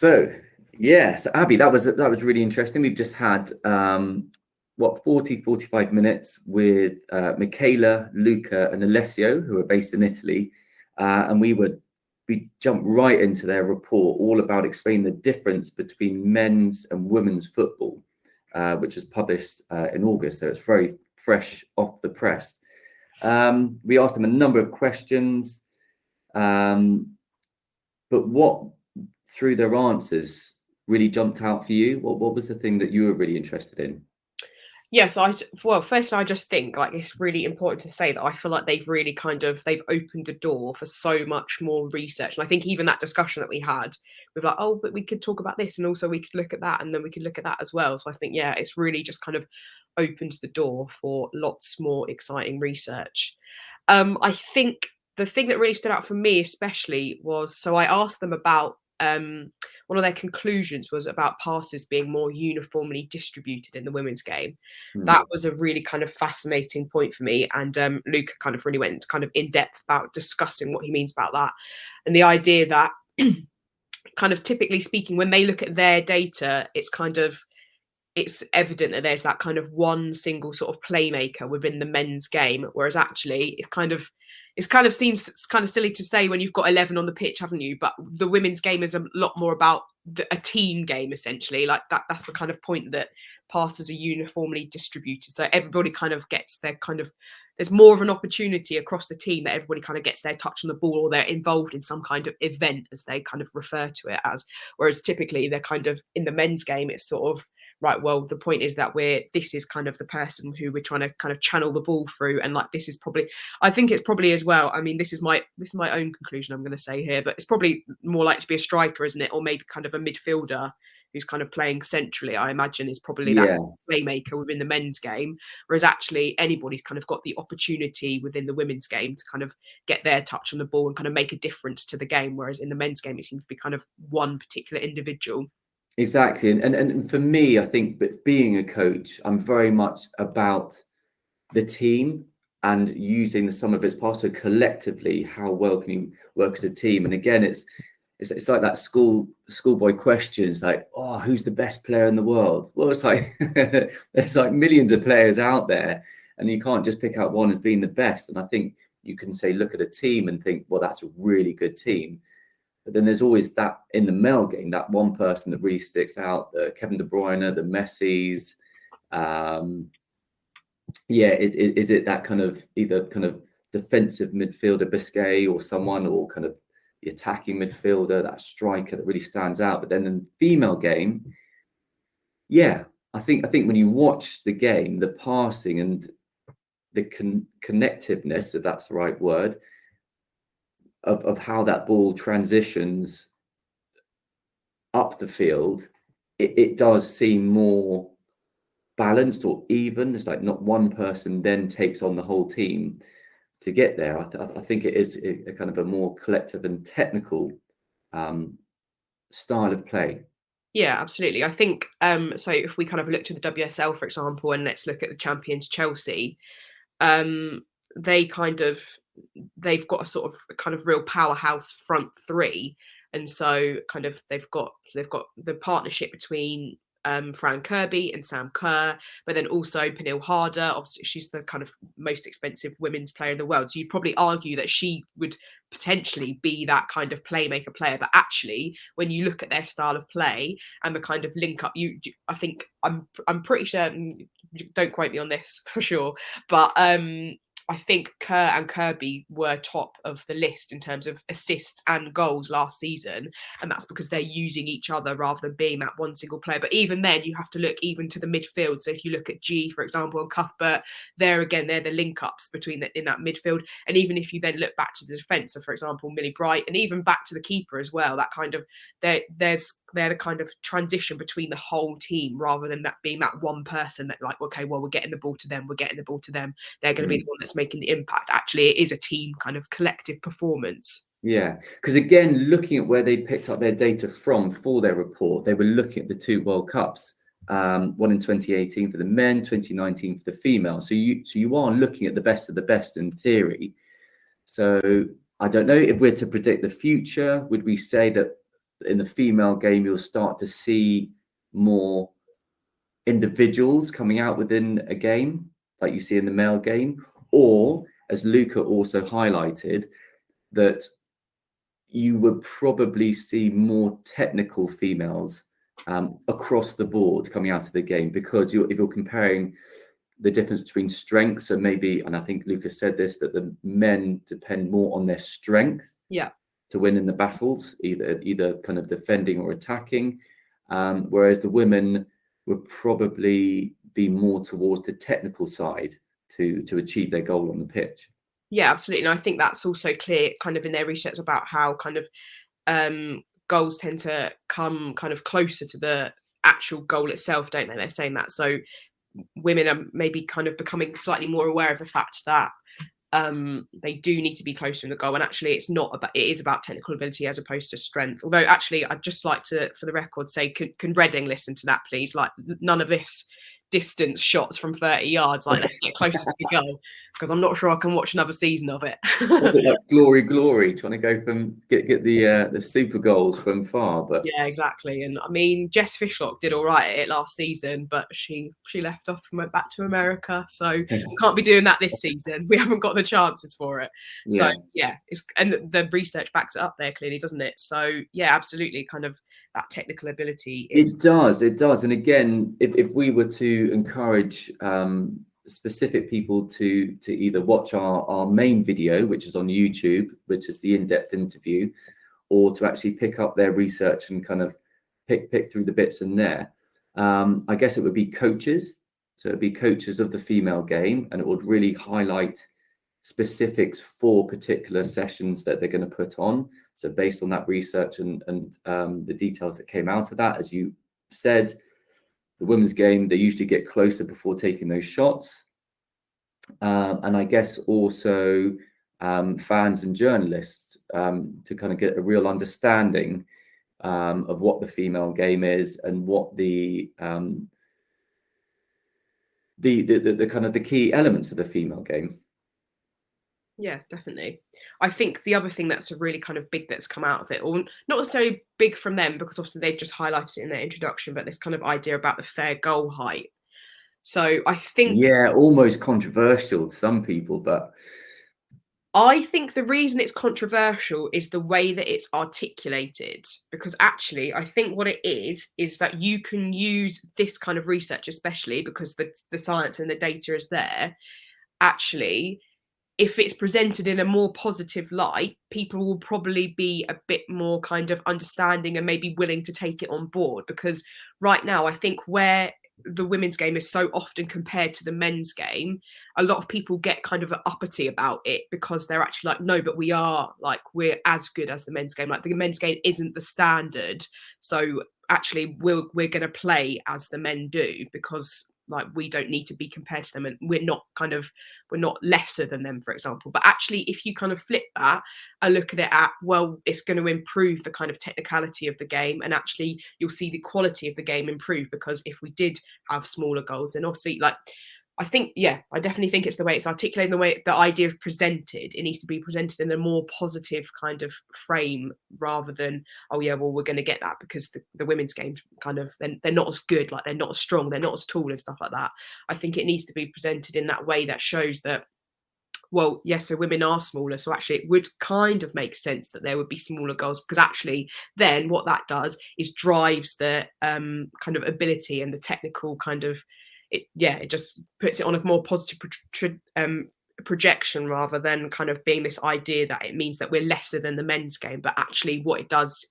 So yes, Abby, that was really interesting. We've just had 45 minutes with Michaela, Luca, and Alessio, who are based in Italy, and we jumped right into their report, all about explaining the difference between men's and women's football, which was published in August. So it's very fresh off the press. We asked them a number of questions, but what through their answers really jumped out for you? What was the thing that you were really interested in? Yes, first I just think like it's really important to say that I feel like they've really they've opened the door for so much more research. And I think even that discussion that we had, we're like, oh, but we could talk about this and also we could look at that and then we could look at that as well. So I think, yeah, it's really just kind of opened the door for lots more exciting research. I think the thing that really stood out for me especially was, so I asked them about one of their conclusions was about passes being more uniformly distributed in the women's game. That was a really kind of fascinating point for me, and Luca kind of really went kind of in depth about discussing what he means about that, and the idea that kind of typically speaking, when they look at their data, it's evident that there's that kind of one single sort of playmaker within the men's game, whereas actually it's kind of seems kind of silly to say when you've got 11 on the pitch, haven't you? But the women's game is a lot more about a team game, essentially. Like that's the kind of point, that passes are uniformly distributed. So everybody kind of gets their there's more of an opportunity across the team that everybody kind of gets their touch on the ball, or they're involved in some kind of event, as they kind of refer to it as. Whereas typically they're kind of, in the men's game, it's sort of, right, well, the point is that this is kind of the person who we're trying to kind of channel the ball through, and like this is probably, I think it's probably as well, I mean, this is my own conclusion I'm going to say here, but it's probably more likely to be a striker, isn't it, or maybe kind of a midfielder who's kind of playing centrally, I imagine, is probably that playmaker within the men's game, whereas actually anybody's kind of got the opportunity within the women's game to kind of get their touch on the ball and kind of make a difference to the game, whereas in the men's game it seems to be kind of one particular individual. Exactly. And for me, I think that being a coach, I'm very much about the team and using the sum of its parts. So collectively, how well can you work as a team? And again, it's like that schoolboy question. It's like, oh, who's the best player in the world? Well, it's like there's like millions of players out there, and you can't just pick out one as being the best. And I think you can say, look at a team and think, well, that's a really good team. But then there's always that in the male game, that one person that really sticks out, the Kevin De Bruyne, the Messis. Is it that kind of either kind of defensive midfielder, Biscay, or someone, or kind of the attacking midfielder, that striker that really stands out? But then in the female game, I think when you watch the game, the passing and the connectiveness, if that's the right word, of how that ball transitions up the field, it does seem more balanced or even. It's like not one person then takes on the whole team to get there. I think it is a kind of a more collective and technical style of play. Yeah, absolutely. I think so if we kind of look to the WSL, for example, and let's look at the champions Chelsea, they've got a sort of kind of real powerhouse front three, and so kind of they've got the partnership between Fran Kirby and Sam Kerr, but then also Pernille Harder. Obviously, she's the kind of most expensive women's player in the world, so you'd probably argue that she would potentially be that kind of playmaker player. But actually, when you look at their style of play and the kind of link up, I think I'm pretty sure. Don't quote me on this for sure, but I think Kerr and Kirby were top of the list in terms of assists and goals last season, and that's because they're using each other rather than being that one single player. But even then, you have to look even to the midfield. So if you look at G, for example, and Cuthbert, they're the link ups between in that midfield. And even if you then look back to the defence, so for example, Millie Bright, and even back to the keeper as well, that kind of they're the kind of transition between the whole team rather than that being that one person that like, okay, well, we're getting the ball to them, they're going to be the one that's making the impact. Actually, it is a team kind of collective performance. Yeah, because again, looking at where they picked up their data from for their report, they were looking at the two World Cups, one in 2018 for the men, 2019 for the female. So you are looking at the best of the best in theory. So I don't know if we're to predict the future, would we say that in the female game, you'll start to see more individuals coming out within a game, like you see in the male game, or as Luca also highlighted, that you would probably see more technical females across the board coming out of the game, because if you're comparing the difference between strength, so maybe, and I think Lucas said this, that the men depend more on their strength to win in the battles, either kind of defending or attacking, whereas the women would probably be more towards the technical side to achieve their goal on the pitch. Yeah, absolutely. And I think that's also clear kind of in their research about how kind of goals tend to come kind of closer to the actual goal itself, don't they? They're saying that. So women are maybe kind of becoming slightly more aware of the fact that they do need to be closer in the goal, and actually it's not about, it is about technical ability as opposed to strength. Although actually I'd just like to, for the record, say can Reading listen to that, please? Like, none of this distance shots from 30 yards, like, let's get closer to the goal, because I'm not sure I can watch another season of it. Was it like glory, trying to go from get the super goals from far? But yeah, exactly. And I mean, Jess Fishlock did all right at it last season, but she left us and went back to America, so we can't be doing that this season. We haven't got the chances for it. So yeah, and the research backs it up there clearly, doesn't it? So yeah, absolutely, kind of that technical ability is. It does. And again, if we were to encourage specific people to either watch our main video, which is on YouTube, which is the in-depth interview, or to actually pick up their research and kind of pick through the bits in there, I guess it would be coaches. So it'd be coaches of the female game, and it would really highlight specifics for particular sessions that they're going to put on. So based on that research and the details that came out of that, as you said, the women's game, they usually get closer before taking those shots. And I guess also fans and journalists to kind of get a real understanding of what the female game is and what the kind of the key elements of the female game. Yeah, definitely. I think the other thing that's a really kind of big that's come out of it, or not necessarily big from them, because obviously they've just highlighted it in their introduction, but this kind of idea about the fair goal height. So I think, yeah, almost controversial to some people, but I think the reason it's controversial is the way that it's articulated, because actually I think what it is that you can use this kind of research, especially because the science and the data is there, actually, if it's presented in a more positive light, people will probably be a bit more kind of understanding and maybe willing to take it on board. Because right now, I think where the women's game is so often compared to the men's game, a lot of people get kind of uppity about it, because they're actually like, no, but we're as good as the men's game. Like, the men's game isn't the standard. So actually we're going to play as the men do, because like we don't need to be compared to them, and we're not lesser than them, for example. But actually, if you kind of flip that and look at it at, well, it's going to improve the kind of technicality of the game, and actually you'll see the quality of the game improve, because if we did have smaller goals, then obviously, like, I think, yeah, I definitely think it's the way it's articulated, the way the idea of presented. It needs to be presented in a more positive kind of frame, rather than, oh yeah, well, we're going to get that because the women's game kind of, they're not as good, like they're not as strong, they're not as tall and stuff like that. I think it needs to be presented in that way that shows that, well, yes, so women are smaller, so actually it would kind of make sense that there would be smaller goals, because actually then what that does is drives the kind of ability and the technical kind of, it just puts it on a more positive projection, rather than kind of being this idea that it means that we're lesser than the men's game. But actually what it does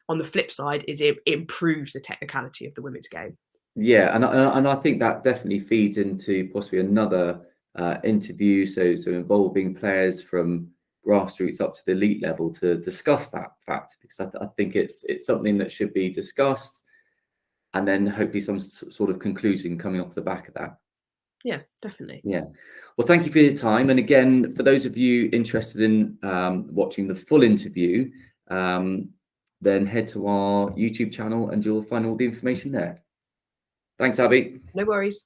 on the flip side is it improves the technicality of the women's game. Yeah, and I think that definitely feeds into possibly another interview, so involving players from grassroots up to the elite level to discuss that fact, because I think it's something that should be discussed, and then hopefully some sort of conclusion coming off the back of that. Yeah, definitely. Yeah. Well, thank you for your time. And again, for those of you interested in watching the full interview, then head to our YouTube channel and you'll find all the information there. Thanks, Abby. No worries.